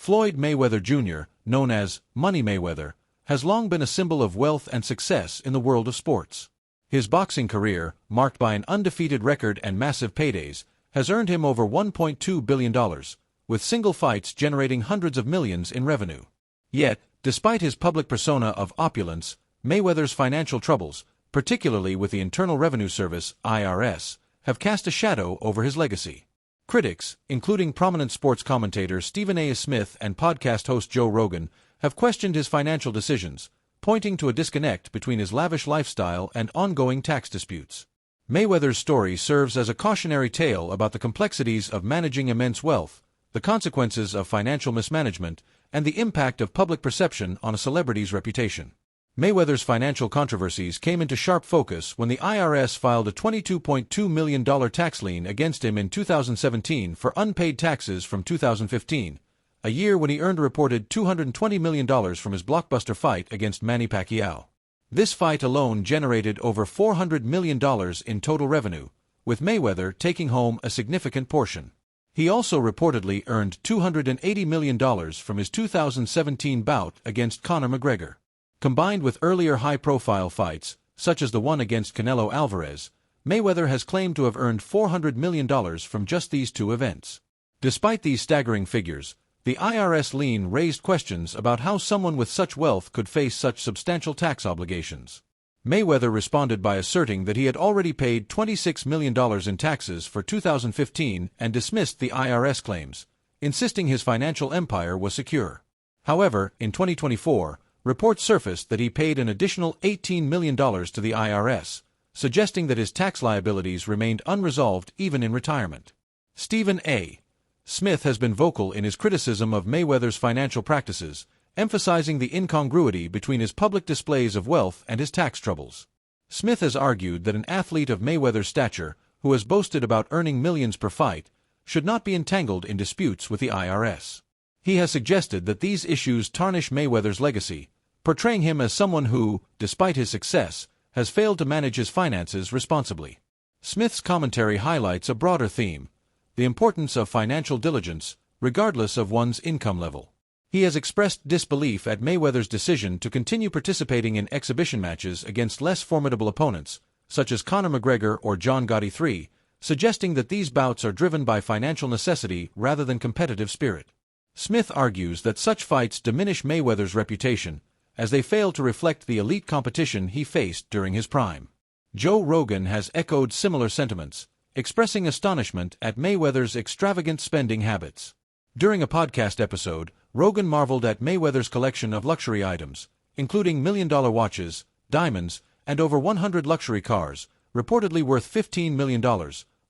Floyd Mayweather Jr., known as Money Mayweather, has long been a symbol of wealth and success in the world of sports. His boxing career, marked by an undefeated record and massive paydays, has earned him over $1.2 billion, with single fights generating hundreds of millions in revenue. Yet, despite his public persona of opulence, Mayweather's financial troubles, particularly with the Internal Revenue Service (IRS), have cast a shadow over his legacy. Critics, including prominent sports commentator Stephen A. Smith and podcast host Joe Rogan, have questioned his financial decisions, pointing to a disconnect between his lavish lifestyle and ongoing tax disputes. Mayweather's story serves as a cautionary tale about the complexities of managing immense wealth, the consequences of financial mismanagement, and the impact of public perception on a celebrity's reputation. Mayweather's financial controversies came into sharp focus when the IRS filed a $22.2 million tax lien against him in 2017 for unpaid taxes from 2015, a year when he earned a reported $220 million from his blockbuster fight against Manny Pacquiao. This fight alone generated over $400 million in total revenue, with Mayweather taking home a significant portion. He also reportedly earned $280 million from his 2017 bout against Conor McGregor. Combined with earlier high-profile fights, such as the one against Canelo Alvarez, Mayweather has claimed to have earned $400 million from just these two events. Despite these staggering figures, the IRS lien raised questions about how someone with such wealth could face such substantial tax obligations. Mayweather responded by asserting that he had already paid $26 million in taxes for 2015 and dismissed the IRS claims, insisting his financial empire was secure. However, in 2024, reports surfaced that he paid an additional $18 million to the IRS, suggesting that his tax liabilities remained unresolved even in retirement. Stephen A. Smith has been vocal in his criticism of Mayweather's financial practices, emphasizing the incongruity between his public displays of wealth and his tax troubles. Smith has argued that an athlete of Mayweather's stature, who has boasted about earning millions per fight, should not be entangled in disputes with the IRS. He has suggested that these issues tarnish Mayweather's legacy, portraying him as someone who, despite his success, has failed to manage his finances responsibly. Smith's commentary highlights a broader theme: the importance of financial diligence, regardless of one's income level. He has expressed disbelief at Mayweather's decision to continue participating in exhibition matches against less formidable opponents, such as Conor McGregor or John Gotti III, suggesting that these bouts are driven by financial necessity rather than competitive spirit. Smith argues that such fights diminish Mayweather's reputation, as they fail to reflect the elite competition he faced during his prime. Joe Rogan has echoed similar sentiments, expressing astonishment at Mayweather's extravagant spending habits. During a podcast episode, Rogan marveled at Mayweather's collection of luxury items, including million-dollar watches, diamonds, and over 100 luxury cars, reportedly worth $15 million,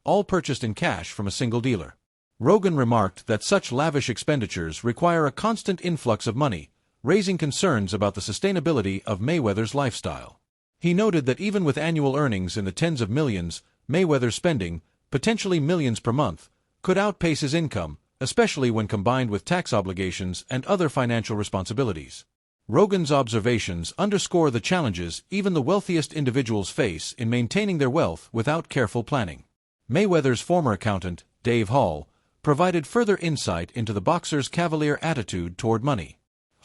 all purchased in cash from a single dealer. Rogan remarked that such lavish expenditures require a constant influx of money, raising concerns about the sustainability of Mayweather's lifestyle. He noted that even with annual earnings in the tens of millions, Mayweather's spending, potentially millions per month, could outpace his income, especially when combined with tax obligations and other financial responsibilities. Rogan's observations underscore the challenges even the wealthiest individuals face in maintaining their wealth without careful planning. Mayweather's former accountant, Dave Hall, provided further insight into the boxer's cavalier attitude toward money.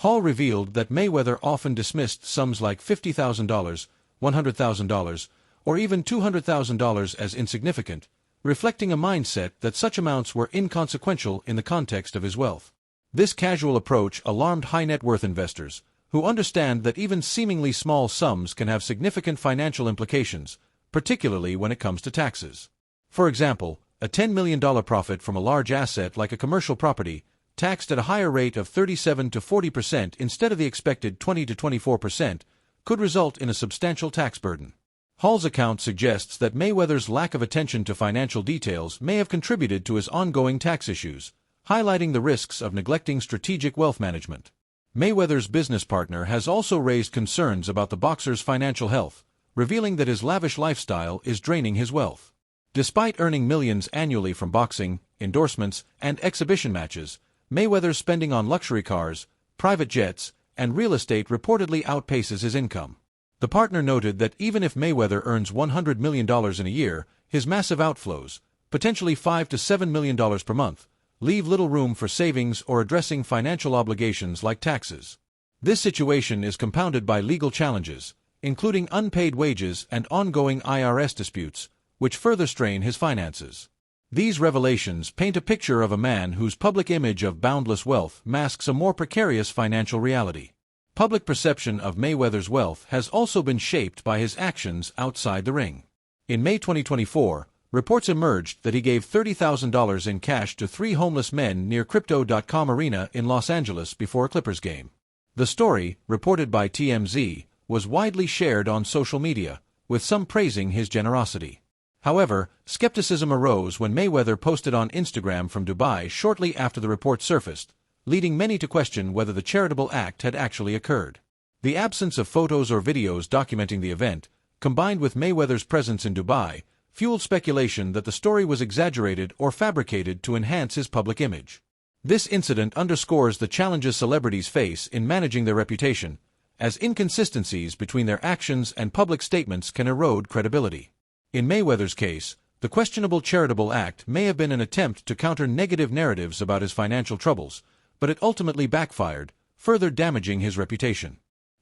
Hall revealed that Mayweather often dismissed sums like $50,000, $100,000, or even $200,000 as insignificant, reflecting a mindset that such amounts were inconsequential in the context of his wealth. This casual approach alarmed high-net-worth investors, who understand that even seemingly small sums can have significant financial implications, particularly when it comes to taxes. For example, a $10 million profit from a large asset like a commercial property, taxed at a higher rate of 37 to 40% instead of the expected 20 to 24%, could result in a substantial tax burden. Hall's account suggests that Mayweather's lack of attention to financial details may have contributed to his ongoing tax issues, highlighting the risks of neglecting strategic wealth management. Mayweather's business partner has also raised concerns about the boxer's financial health, revealing that his lavish lifestyle is draining his wealth. Despite earning millions annually from boxing, endorsements, and exhibition matches, Mayweather's spending on luxury cars, private jets, and real estate reportedly outpaces his income. The partner noted that even if Mayweather earns $100 million in a year, his massive outflows, potentially $5 to $7 million per month, leave little room for savings or addressing financial obligations like taxes. This situation is compounded by legal challenges, including unpaid wages and ongoing IRS disputes, which further strain his finances. These revelations paint a picture of a man whose public image of boundless wealth masks a more precarious financial reality. Public perception of Mayweather's wealth has also been shaped by his actions outside the ring. In May 2024, reports emerged that he gave $30,000 in cash to 3 homeless men near Crypto.com Arena in Los Angeles before a Clippers game. The story, reported by TMZ, was widely shared on social media, with some praising his generosity. However, skepticism arose when Mayweather posted on Instagram from Dubai shortly after the report surfaced, leading many to question whether the charitable act had actually occurred. The absence of photos or videos documenting the event, combined with Mayweather's presence in Dubai, fueled speculation that the story was exaggerated or fabricated to enhance his public image. This incident underscores the challenges celebrities face in managing their reputation, as inconsistencies between their actions and public statements can erode credibility. In Mayweather's case, the questionable charitable act may have been an attempt to counter negative narratives about his financial troubles, but it ultimately backfired, further damaging his reputation.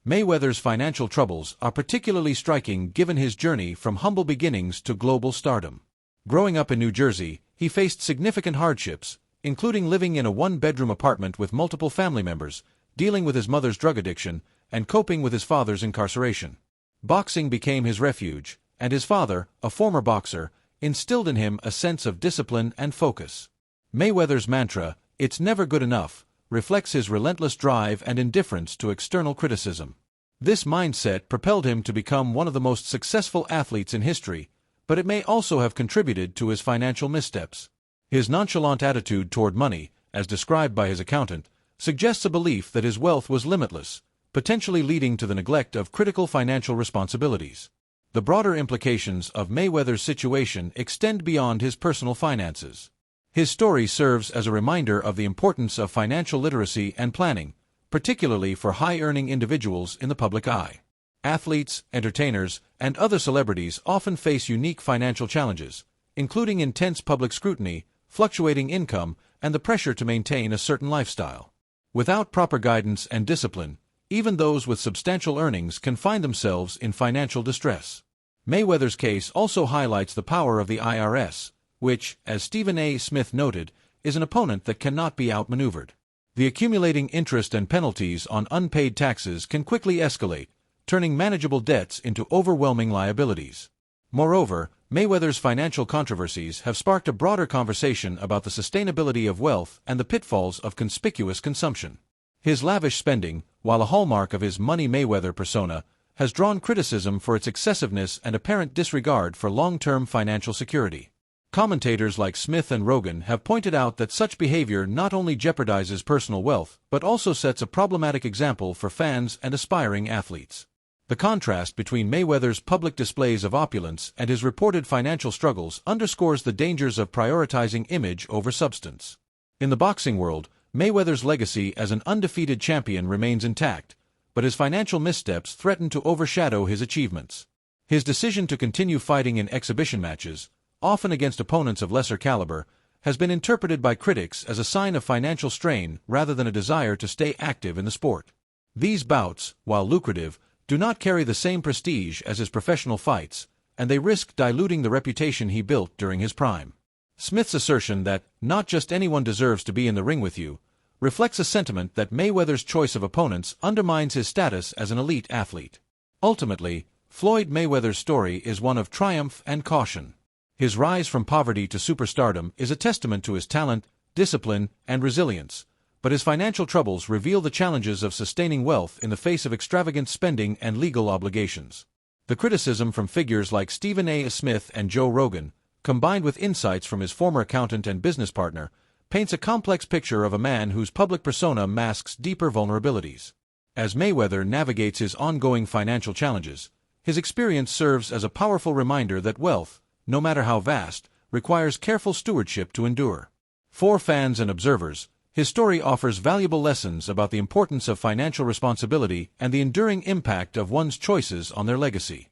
Mayweather's financial troubles are particularly striking given his journey from humble beginnings to global stardom. Growing up in New Jersey, he faced significant hardships, including living in a one-bedroom apartment with multiple family members, dealing with his mother's drug addiction, and coping with his father's incarceration. Boxing became his refuge, and his father, a former boxer, instilled in him a sense of discipline and focus. Mayweather's mantra, "It's never good enough," reflects his relentless drive and indifference to external criticism. This mindset propelled him to become one of the most successful athletes in history, but it may also have contributed to his financial missteps. His nonchalant attitude toward money, as described by his accountant, suggests a belief that his wealth was limitless, potentially leading to the neglect of critical financial responsibilities. The broader implications of Mayweather's situation extend beyond his personal finances. His story serves as a reminder of the importance of financial literacy and planning, particularly for high-earning individuals in the public eye. Athletes, entertainers, and other celebrities often face unique financial challenges, including intense public scrutiny, fluctuating income, and the pressure to maintain a certain lifestyle. Without proper guidance and discipline, even those with substantial earnings can find themselves in financial distress. Mayweather's case also highlights the power of the IRS, which, as Stephen A. Smith noted, is an opponent that cannot be outmaneuvered. The accumulating interest and penalties on unpaid taxes can quickly escalate, turning manageable debts into overwhelming liabilities. Moreover, Mayweather's financial controversies have sparked a broader conversation about the sustainability of wealth and the pitfalls of conspicuous consumption. His lavish spending, while a hallmark of his Money Mayweather persona, has drawn criticism for its excessiveness and apparent disregard for long-term financial security. Commentators like Smith and Rogan have pointed out that such behavior not only jeopardizes personal wealth, but also sets a problematic example for fans and aspiring athletes. The contrast between Mayweather's public displays of opulence and his reported financial struggles underscores the dangers of prioritizing image over substance. In the boxing world, Mayweather's legacy as an undefeated champion remains intact, but his financial missteps threaten to overshadow his achievements. His decision to continue fighting in exhibition matches, often against opponents of lesser caliber, has been interpreted by critics as a sign of financial strain rather than a desire to stay active in the sport. These bouts, while lucrative, do not carry the same prestige as his professional fights, and they risk diluting the reputation he built during his prime. Smith's assertion that not just anyone deserves to be in the ring with you reflects a sentiment that Mayweather's choice of opponents undermines his status as an elite athlete. Ultimately, Floyd Mayweather's story is one of triumph and caution. His rise from poverty to superstardom is a testament to his talent, discipline, and resilience, but his financial troubles reveal the challenges of sustaining wealth in the face of extravagant spending and legal obligations. The criticism from figures like Stephen A. Smith and Joe Rogan, combined with insights from his former accountant and business partner, paints a complex picture of a man whose public persona masks deeper vulnerabilities. As Mayweather navigates his ongoing financial challenges, his experience serves as a powerful reminder that wealth, no matter how vast, requires careful stewardship to endure. For fans and observers, his story offers valuable lessons about the importance of financial responsibility and the enduring impact of one's choices on their legacy.